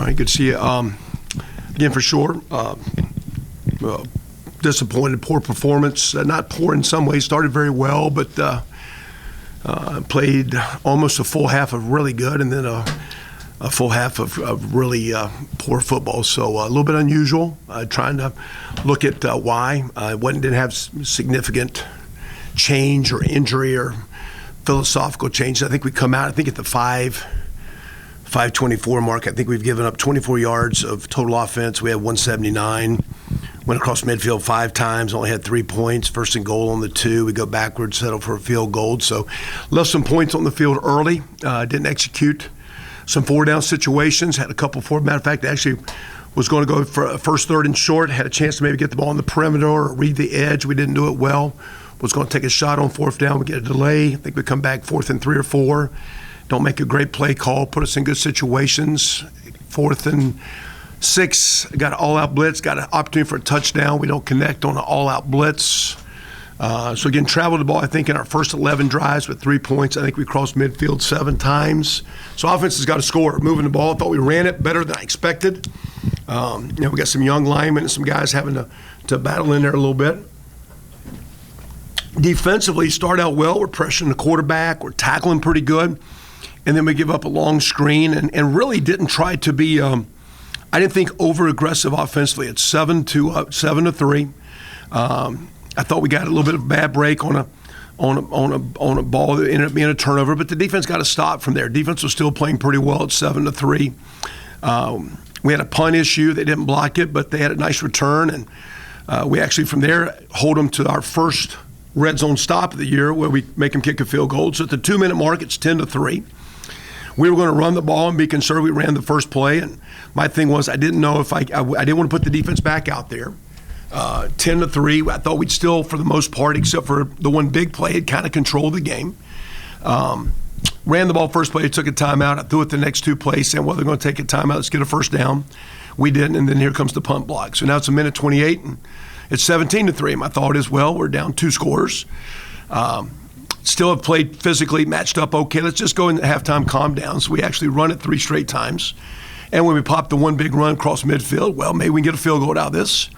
right, good to see you. Again, for sure, disappointed, poor performance. Not poor in some ways, started very well, but played almost a full half of really good and then a full half of really poor football. So a little bit unusual, trying to look at why. Didn't have significant change or injury or philosophical change. I think we come out, at the 524 mark. I think we've given up 24 yards of total offense. We had 179. Went across midfield 5 times, only had 3 points. First and goal on the 2. We go backwards, settle for a field goal. So left some points on the field early. Didn't execute some 4-down situations. Had a couple 4. Matter of fact, actually was going to go for a first, third, and short. Had a chance to maybe get the ball on the perimeter or read the edge. We didn't do it well. Was going to take a shot on 4th down. We get a delay. I think we come back 4th and 3 or 4. Don't make a great play call. Put us in good situations. 4th and 6. Got an all-out blitz. Got an opportunity for a touchdown. We don't connect on an all-out blitz. So again, traveled the ball, I think, in our first 11 drives with 3 points. I think we crossed midfield 7 times. So offense has got to score. Moving the ball, I thought we ran it better than I expected. We got some young linemen and some guys having to battle in there a little bit. Defensively, start out well. We're pressuring the quarterback. We're tackling pretty good. And then we give up a long screen and really didn't try to be, I didn't think, over-aggressive offensively. It's 7-3. I thought we got a little bit of a bad break on a ball that ended up being a turnover, but the defense got to stop from there. Defense was still playing pretty well at 7-3. We had a punt issue. They didn't block it, but they had a nice return, and we actually from there hold them to our first red zone stop of the year where we make them kick a field goal. So at the 2-minute mark, it's 10-3. We were going to run the ball and be conservative. We ran the first play, and my thing was I didn't know if I didn't want to put the defense back out there. 10-3. I thought we'd still, for the most part, except for the one big play, had kind of controlled the game. Ran the ball first play, took a timeout. I threw it the next 2 plays, saying, well, they're going to take a timeout. Let's get a first down. We didn't, and then here comes the punt block. So now it's a minute 28, and it's 17-3. My thought is, well, we're down 2 scores. Still have played physically, matched up okay. Let's just go in at halftime, calm down. So we actually run it 3 straight times. And when we pop the one big run across midfield, well, maybe we can get a field goal out of this.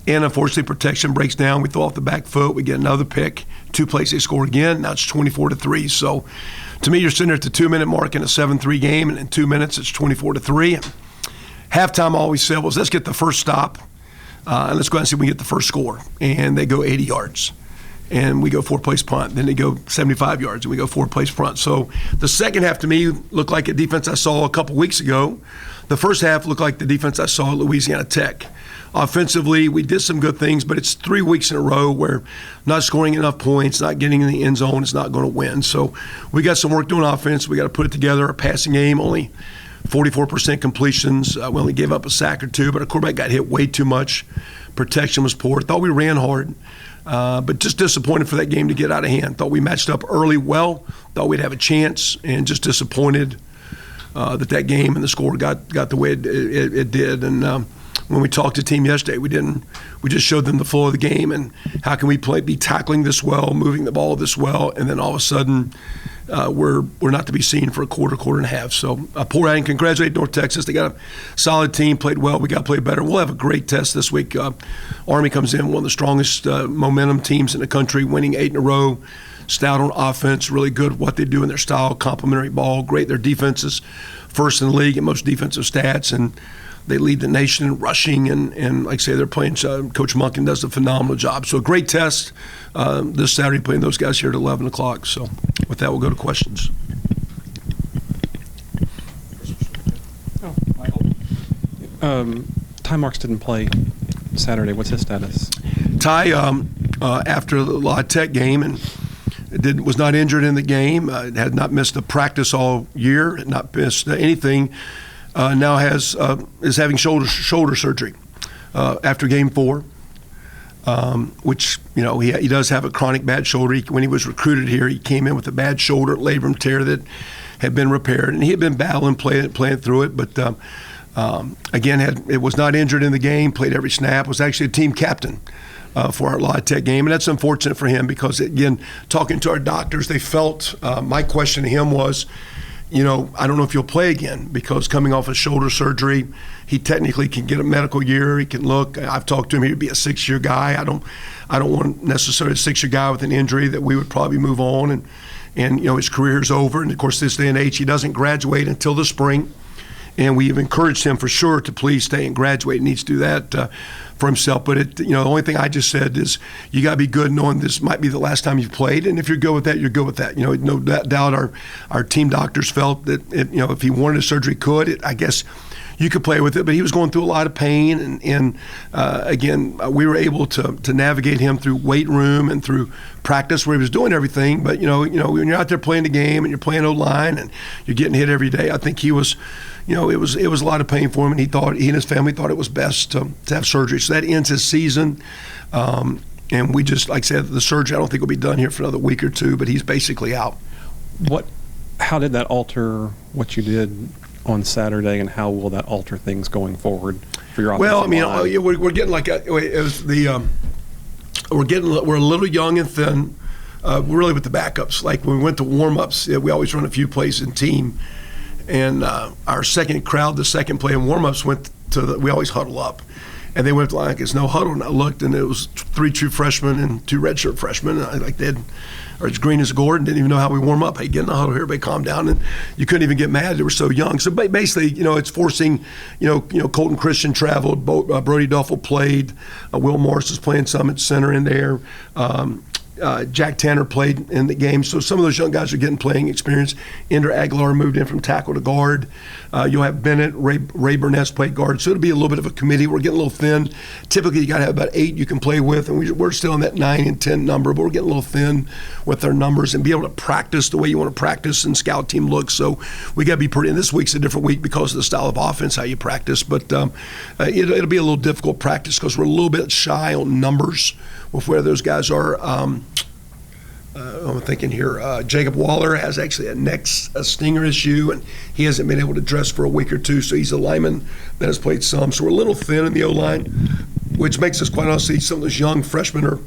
And unfortunately, protection breaks down. We throw off the back foot. We get another pick. 2 plays, they score again. Now it's 24-3. So to me, you're sitting there at the 2-minute mark in a 7-3 game, and in 2 minutes, it's 24-3. Halftime, all we said was, let's get the first stop, and let's go ahead and see if we can get the first score. And they go 80 yards. And we go 4 plays punt. Then they go 75 yards, and we go 4 plays punt. So the second half to me looked like a defense I saw a couple weeks ago. The first half looked like the defense I saw at Louisiana Tech. Offensively, we did some good things, but it's 3 weeks in a row where not scoring enough points, not getting in the end zone is not going to win. So we got some work doing offense. We got to put it together. Our passing game, only 44% completions. We only gave up a sack or 2, but our quarterback got hit way too much. Protection was poor. Thought we ran hard. But just disappointed for that game to get out of hand. Thought we matched up early well. Thought we'd have a chance, and just disappointed that game and the score got the way it did. And when we talked to the team yesterday, we just showed them the flow of the game and how can we be tackling this well, moving the ball this well, and then all of a sudden we're not to be seen for a quarter and a half. So poor outing. Congratulate North Texas. They got a solid team, played well. We got to play better. We'll have a great test this week. Army comes in, one of the strongest momentum teams in the country, winning 8 in a row. Stout on offense, really good at what they do in their style, complementary ball, great. Their defense is first in the league in most defensive stats, and they lead the nation in rushing, and like I say, they're playing. Coach Monken does a phenomenal job. So a great test this Saturday, playing those guys here at 11 o'clock. So with that, we'll go to questions. Ty Marks didn't play Saturday. What's his status? Ty, after the La Tech game, and was not injured in the game, had not missed a practice all year, had not missed anything. Now is having shoulder surgery after Game 4, which he does have a chronic bad shoulder. When he was recruited here, he came in with a bad shoulder labrum tear that had been repaired, and he had been battling, playing through it. But again, it was not injured in the game. Played every snap. Was actually a team captain for our La Tech game, and that's unfortunate for him because, again, talking to our doctors, they felt my question to him was, I don't know if he'll play again because coming off a shoulder surgery, he technically can get a medical year. He can look. I've talked to him. He'd be a 6-year guy. I don't want necessarily a 6-year guy with an injury that we would probably move on and his career is over. And of course, this day and age, he doesn't graduate until the spring. And we have encouraged him for sure to please stay and graduate. He needs to do that for himself. But the only thing I just said is you got to be good knowing this might be the last time you've played. And if you're good with that, you're good with that. No doubt our team doctors felt that if he wanted a surgery, could. I guess you could play with it, but he was going through a lot of pain. And again, we were able to navigate him through weight room and through practice where he was doing everything. But when you're out there playing the game and you're playing O-line and you're getting hit every day, I think he was. It was a lot of pain for him, and he and his family thought it was best to have surgery. So that ends his season, and we just, like I said, the surgery I don't think will be done here for another week or two, but he's basically out. How did that alter what you did on Saturday, and how will that alter things going forward for your offensive line? We're getting we're a little young and thin, really with the backups. Like when we went to warm-ups, we always run a few plays in team. And our second crowd, the second play in warm-ups, we always huddle up. And they went like it's no huddle. And I looked, and it was 3 true freshmen and 2 redshirt freshmen. And or as green as gourd, and didn't even know how we warm up. Hey, get in the huddle here, everybody calm down. And you couldn't even get mad. They were so young. So basically, it's forcing, Colton Christian traveled, Brody Duffel played, Will Morris is playing some at center in there. Jack Tanner played in the game, so some of those young guys are getting playing experience. Ender Aguilar moved in from tackle to guard. You'll have Bennett, Ray Burness played guard, so it'll be a little bit of a committee. We're getting a little thin. Typically, you got to have about 8 you can play with, and we're still in that 9 and 10 number, but we're getting a little thin with our numbers and be able to practice the way you want to practice and scout team looks. So we got to be pretty. And this week's a different week because of the style of offense, how you practice, but it'll be a little difficult practice because we're a little bit shy on numbers with where those guys are. I'm thinking here, Jacob Waller has actually a stinger issue, and he hasn't been able to dress for a week or two, so he's a lineman that has played some. So we're a little thin in the O-line, which makes us quite honestly some of those young freshmen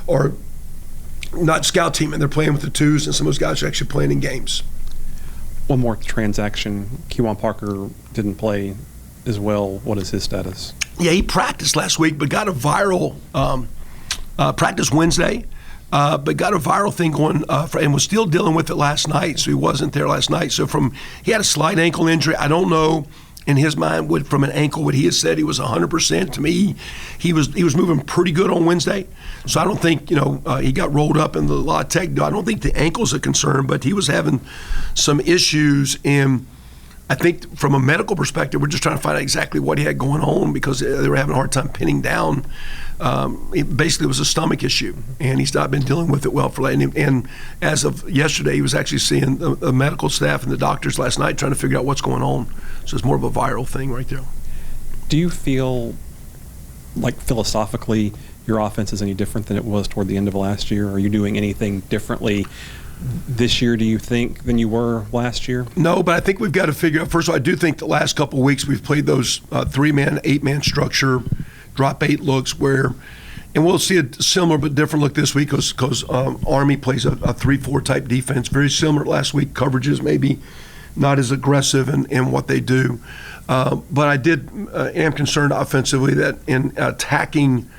are not scout team, and they're playing with the twos, and some of those guys are actually playing in games. One more transaction. Kewan Parker didn't play as well. What is his status? Yeah, he practiced last week, but got a viral practice Wednesday. But got a viral thing going and was still dealing with it last night, so he wasn't there last night. So he had a slight ankle injury. I don't know in his mind from an ankle what he has said he was 100%. To me, he was moving pretty good on Wednesday. So I don't think he got rolled up in the La Tech. I don't think the ankle's a concern, but he was having some issues. And I think from a medical perspective, we're just trying to find out exactly what he had going on because they were having a hard time pinning down. It basically was a stomach issue, and he's not been dealing with it well for late. And as of yesterday, he was actually seeing the medical staff and the doctors last night trying to figure out what's going on. So it's more of a viral thing right there. Do you feel like philosophically your offense is any different than it was toward the end of last year? Are you doing anything differently this year, do you think, than you were last year? No, but I think we've got to figure out, first of all, I do think the last couple of weeks we've played those 3-man, 8-man structure, drop 8 looks and we'll see a similar but different look this week because Army plays a 3-4 type defense, very similar to last week. Coverages maybe not as aggressive in what they do. But I am concerned offensively that in attacking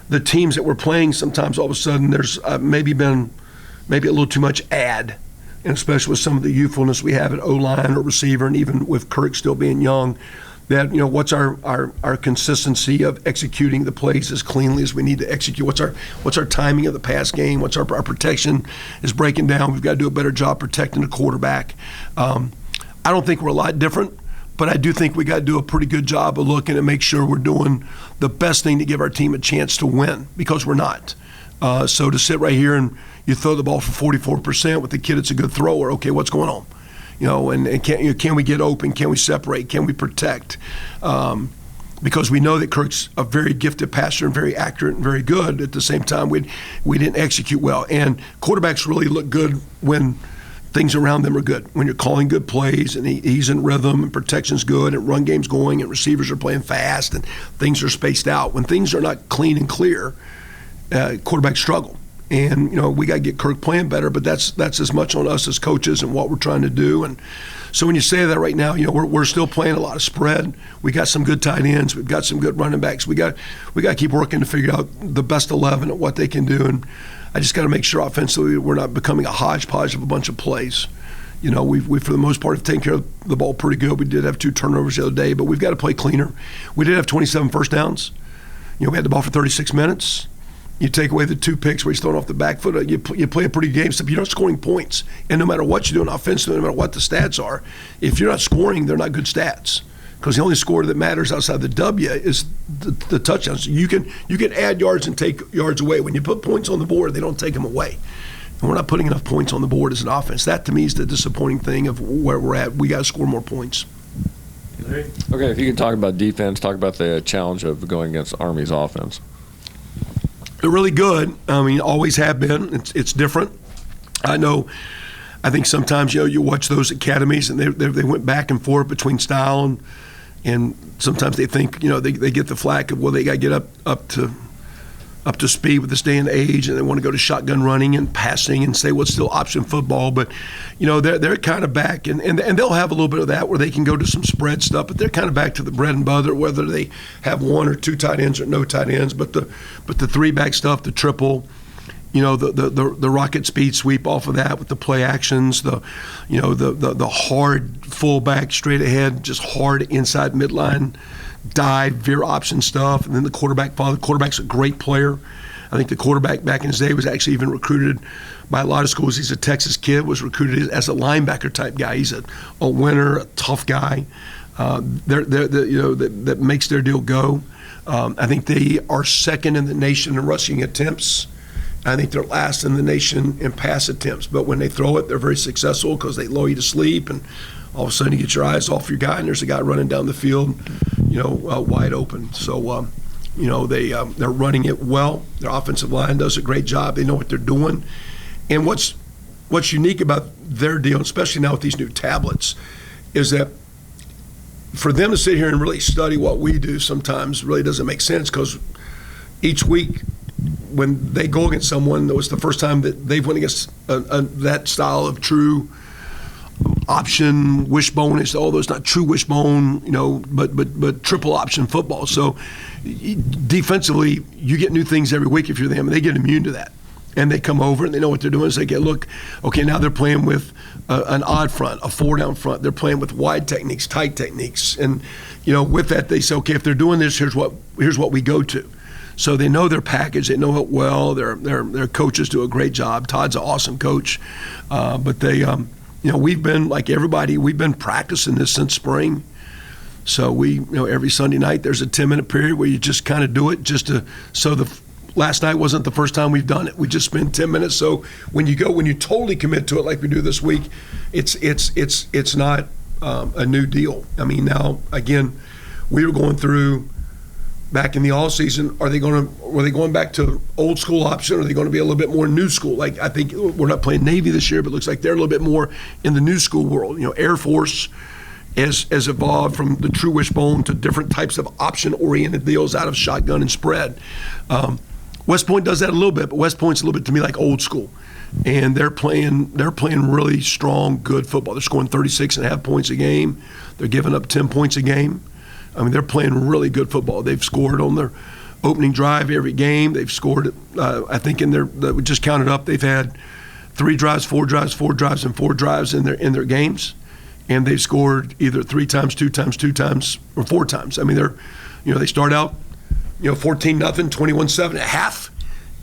the teams that we're playing, sometimes all of a sudden there's maybe a little too much and especially with some of the youthfulness we have at O-line or receiver, and even with Kirk still being young, that what's our consistency of executing the plays as cleanly as we need to execute? What's our timing of the pass game? What's our protection is breaking down? We've got to do a better job protecting the quarterback. I don't think we're a lot different, but I do think we got to do a pretty good job of looking and make sure we're doing the best thing to give our team a chance to win, because we're not. So to sit right here and you throw the ball for 44% with the kid that's a good thrower, okay, what's going on? And can we get open? Can we separate? Can we protect? Because we know that Kirk's a very gifted passer and very accurate and very good. At the same time, we didn't execute well. And quarterbacks really look good when things around them are good, when you're calling good plays and he's in rhythm and protection's good and run game's going and receivers are playing fast and things are spaced out. When things are not clean and clear, quarterbacks struggle. And, we got to get Kirk playing better, but that's as much on us as coaches and what we're trying to do. And so when you say that right now, we're still playing a lot of spread. We got some good tight ends. We've got some good running backs. We got to keep working to figure out the best 11 at what they can do. And I just got to make sure offensively we're not becoming a hodgepodge of a bunch of plays. We for the most part have taken care of the ball pretty good. We did have 2 turnovers the other day, but we've got to play cleaner. We did have 27 first downs. We had the ball for 36 minutes. You take away the 2 picks where he's throwing off the back foot, you play a pretty good game, except you're not scoring points. And no matter what you're doing offensively, no matter what the stats are, if you're not scoring, they're not good stats. Because the only score that matters outside the W is the touchdowns. You can add yards and take yards away. When you put points on the board, they don't take them away. And we're not putting enough points on the board as an offense. That, to me, is the disappointing thing of where we're at. We got to score more points. Okay, if you can talk about defense, talk about the challenge of going against Army's offense. They're really good. I mean, always have been. It's different. I know. I think sometimes you watch those academies and they went back and forth between style and sometimes they think they get the flack of they got to get up to speed with this day and age, and they want to go to shotgun running and passing and say what's still option football. But they're kind of back and they'll have a little bit of that where they can go to some spread stuff, but they're kind of back to the bread and butter, whether they have 1 or 2 tight ends or no tight ends. But the 3-back stuff, the triple, the rocket speed sweep off of that with the play actions, the hard fullback straight ahead, just hard inside midline dive, veer option stuff, and then the quarterback follow. The quarterback's a great player. I think the quarterback back in his day was actually even recruited by a lot of schools. He's a Texas kid, was recruited as a linebacker type guy. He's a winner, a tough guy. That makes their deal go. I think they are second in the nation in rushing attempts. I think they're last in the nation in pass attempts. But when they throw it, they're very successful because they lull you to sleep, and all of a sudden you get your eyes off your guy, and there's a guy running down the field, wide open. So, they're running it well. Their offensive line does a great job. They know what they're doing. And what's unique about their deal, especially now with these new tablets, is that for them to sit here and really study what we do sometimes really doesn't make sense, because each week when they go against someone, that was the first time that they've went against that style of true option, wishbone-ish, all those, not true wishbone, but triple option football. So defensively, you get new things every week if you're them, and they get immune to that. And they come over and they know what they're doing. So they get, look, okay, now they're playing with an odd front, a 4-down front. They're playing with wide techniques, tight techniques. And, with that, they say, okay, if they're doing this, here's what we go to. So they know their package. They know it well. Their coaches do a great job. Todd's an awesome coach. But they, we've been, like everybody, we've been practicing this since spring. So we, every Sunday night there's a 10-minute period where you just kind of do it last night wasn't the first time we've done it. We just spent 10 minutes. So when you totally commit to it like we do this week, it's not a new deal. I mean, now, again, we were going through back in the all season, were they going back to old school option, or are they going to be a little bit more new school? Like, I think we're not playing Navy this year, but it looks like they're a little bit more in the new school world. Air Force has evolved from the true wishbone to different types of option-oriented deals out of shotgun and spread. West Point does that a little bit, but West Point's a little bit, to me, like old school. And they're playing really strong, good football. They're scoring 36.5 points a game. They're giving up 10 points a game. I mean, they're playing really good football. They've scored on their opening drive every game. They've scored, I think we just counted up, they've had 3 drives, 4 drives, 4 drives, and 4 drives in their games. And they've scored either 3 times, 2 times, 2 times, or 4 times. I mean, they start out, 14-0, 21-7 at half.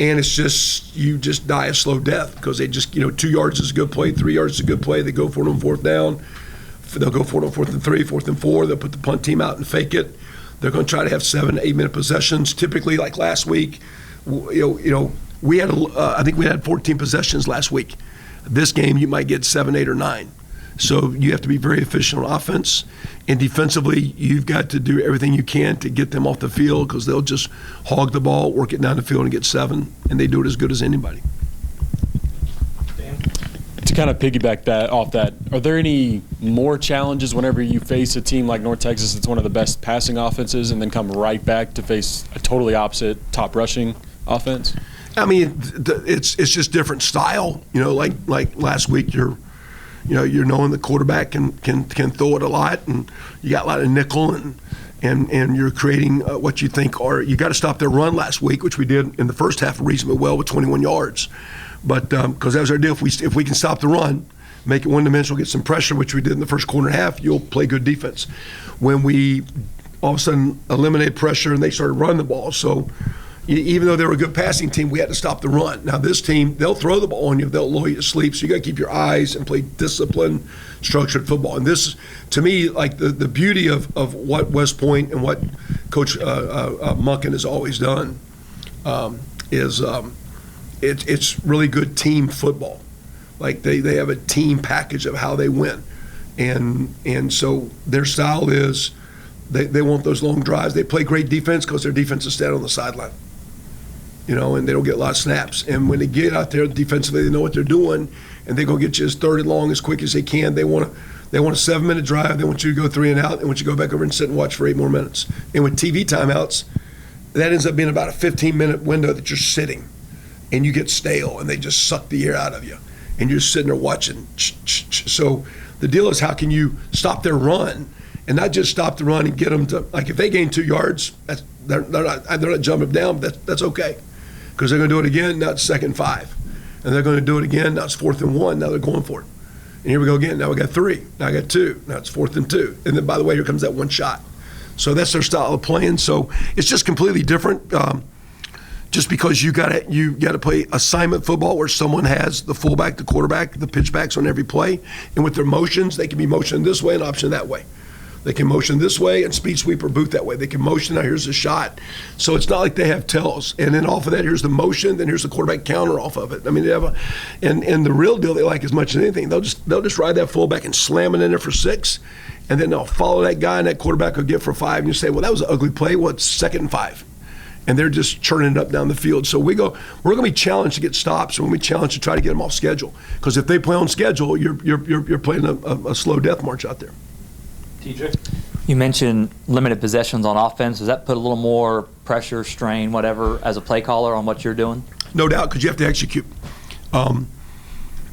And it's just, you just die a slow death, because they just, 2 yards is a good play, 3 yards is a good play. They go for it on 4th down. They'll go for it on 4th and 3, 4th and 4. They'll put the punt team out and fake it. They're going to try to have 7 to 8 minute possessions. Typically, like last week, we had I think we had 14 possessions last week. This game, you might get 7, 8, or 9. So you have to be very efficient on offense, and defensively, you've got to do everything you can to get them off the field, because they'll just hog the ball, work it down the field, and get 7, and they do it as good as anybody. To kind of piggyback off that, are there any more challenges whenever you face a team like North Texas that's one of the best passing offenses, and then come right back to face a totally opposite top rushing offense? I mean, it's just different style. Like last week, you're knowing the quarterback can throw it a lot, and you got a lot of nickel, and you're creating what you think are. You got to stop their run last week, which we did in the first half reasonably well with 21 yards. But because that was our deal, if we can stop the run, make it one-dimensional, get some pressure, which we did in the first quarter and a half, you'll play good defense. When we all of a sudden eliminated pressure and they started running the ball, so even though they were a good passing team, we had to stop the run. Now this team, they'll throw the ball on you, they'll lull you to sleep, so you got to keep your eyes and play disciplined, structured football. And this, to me, like the beauty of what West Point and what Coach Munkin has always done is it's really good team football. Like they have a team package of how they win, and so their style is they want those long drives. They play great defense because their defense is standing on the sideline, and they don't get a lot of snaps. And when they get out there defensively, they know what they're doing, and they're gonna get you as third and long as quick as they can. They want a 7-minute drive. They want you to go 3 and out. They want you to go back over and sit and watch for 8 more minutes. And with TV timeouts, that ends up being about a 15-minute window that you're sitting, and you get stale, and they just suck the air out of you. And you're sitting there watching. So the deal is, how can you stop their run, and not just stop the run and get them to, like, if they gain 2 yards, they're not jumping down, but that's okay, because they're going to do it again. Now it's 2nd and 5, and they're going to do it again. Now it's 4th and 1. Now they're going for it, and here we go again. Now we got 3. Now I got 2. Now it's 4th and 2, and then by the way, here comes that one shot. So that's their style of playing. So it's just completely different. Just because you got to play assignment football where someone has the fullback, the quarterback, the pitchbacks on every play, and with their motions, they can be motioned this way and option that way. They can motion this way and speed sweep or boot that way. They can motion, now here's a shot. So it's not like they have tells. And then off of that, here's the motion, then here's the quarterback counter off of it. I mean, they have and the real deal they like as much as anything, they'll just ride that fullback and slam it in there for 6, and then they'll follow that guy, and that quarterback will get for 5, and you say, well, that was an ugly play. Well, it's 2nd and 5. And they're just churning it up down the field. So we're going to be challenged to get stops, and we're going to be challenged to try to get them off schedule. Because if they play on schedule, you're playing a slow death march out there. TJ? You mentioned limited possessions on offense. Does that put a little more pressure, strain, whatever, as a play caller on what you're doing? No doubt, because you have to execute.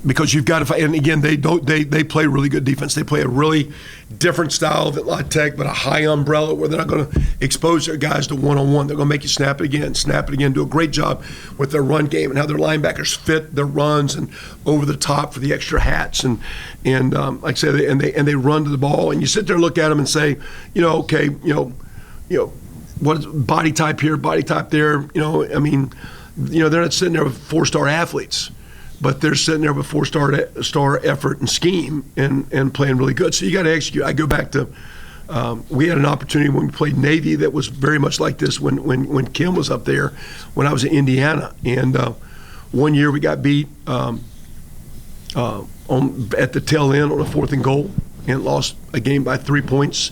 Because you've got to fight, and again, they play really good defense. They play a really different style of La Tech, but a high umbrella where they're not going to expose their guys to one-on-one. They're going to make you snap it again, do a great job with their run game and how their linebackers fit their runs and over the top for the extra hats and like I said, and they run to the ball, and you sit there and look at them and say, okay, what is body type here, body type there, I mean, they're not sitting there with 4-star athletes. But they're sitting there with 4-star effort and scheme and playing really good. So you got to execute. I go back to we had an opportunity when we played Navy that was very much like this when Kim was up there when I was in Indiana. And one year we got beat at the tail end on a 4th and goal and lost a game by 3 points.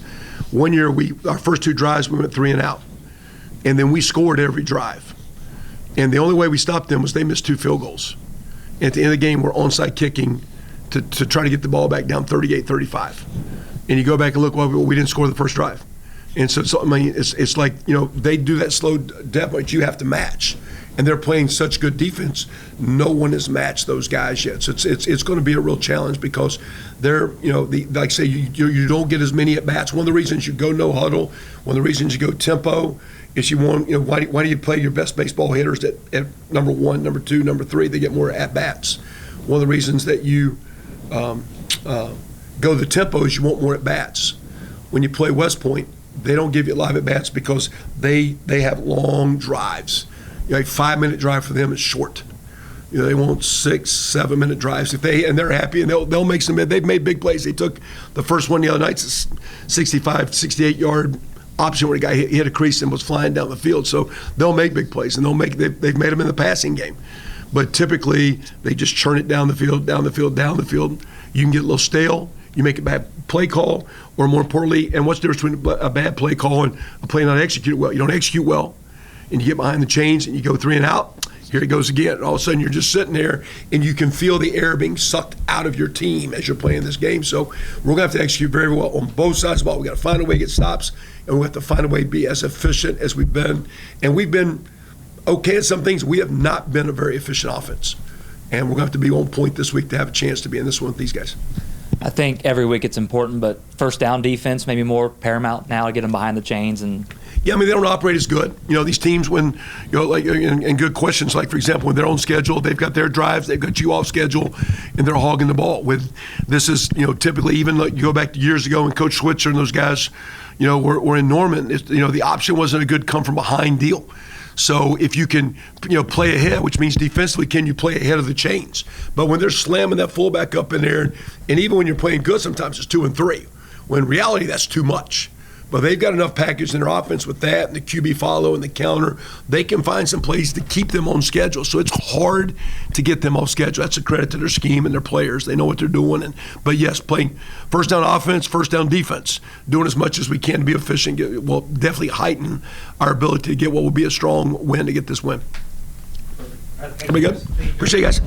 One year our first 2 drives we went 3 and out, and then we scored every drive. And the only way we stopped them was they missed 2 field goals. At the end of the game, we're onside kicking to try to get the ball back down 38-35. And you go back and look, well, we didn't score the first drive. And so I mean, it's like, they do that slow depth, but you have to match. And they're playing such good defense. No one has matched those guys yet. So it's going to be a real challenge because they're, like I say, you don't get as many at-bats. One of the reasons you go no huddle, one of the reasons you go tempo, is you want, why do you play your best baseball hitters at number 1, number 2, number 3? They get more at-bats. One of the reasons that you go the tempo is you want more at-bats. When you play West Point, they don't give you live at-bats because they have long drives. A 5-minute drive for them is short. They want 6-7-minute drives and they're happy, and they'll make some. They've made big plays. They took the first one the other night, 65, 68-yard option where a guy hit a crease and was flying down the field. So they'll make big plays, and they've made them in the passing game. But typically they just churn it down the field. You can get a little stale. You make a bad play call, or more importantly, and what's the difference between a bad play call and a play not executed well? You don't execute well, and you get behind the chains and you go 3 and out. Here it goes again. And all of a sudden, you're just sitting there, and you can feel the air being sucked out of your team as you're playing this game. So we're going to have to execute very well on both sides of the ball. We've got to find a way to get stops, and we have to find a way to be as efficient as we've been. And we've been okay at some things. We have not been a very efficient offense. And we're going to have to be on point this week to have a chance to be in this one with these guys. I think every week it's important, but first down defense maybe more paramount now to get them behind the chains. And Yeah, I mean, they don't operate as good. You know, these teams, when, you know, like, and good questions, like, for example, when they're on schedule, they've got their drives, they've got you off schedule, and they're hogging the ball. With this is, you know, typically, even like you go back to years ago when Coach Switzer and those guys, you know, were in Norman, you know, the option wasn't a good come from behind deal. So if you can, you know, play ahead, which means defensively, can you play ahead of the chains? But when they're slamming that fullback up in there, and even when you're playing good, sometimes it's 2 and 3. When in reality, that's too much. But they've got enough package in their offense with that and the QB follow and the counter. They can find some plays to keep them on schedule. So it's hard to get them off schedule. That's a credit to their scheme and their players. They know what they're doing. But yes, playing first down offense, first down defense, doing as much as we can to be efficient will definitely heighten our ability to get what will be a strong win to get this win. Everybody good? Appreciate you guys.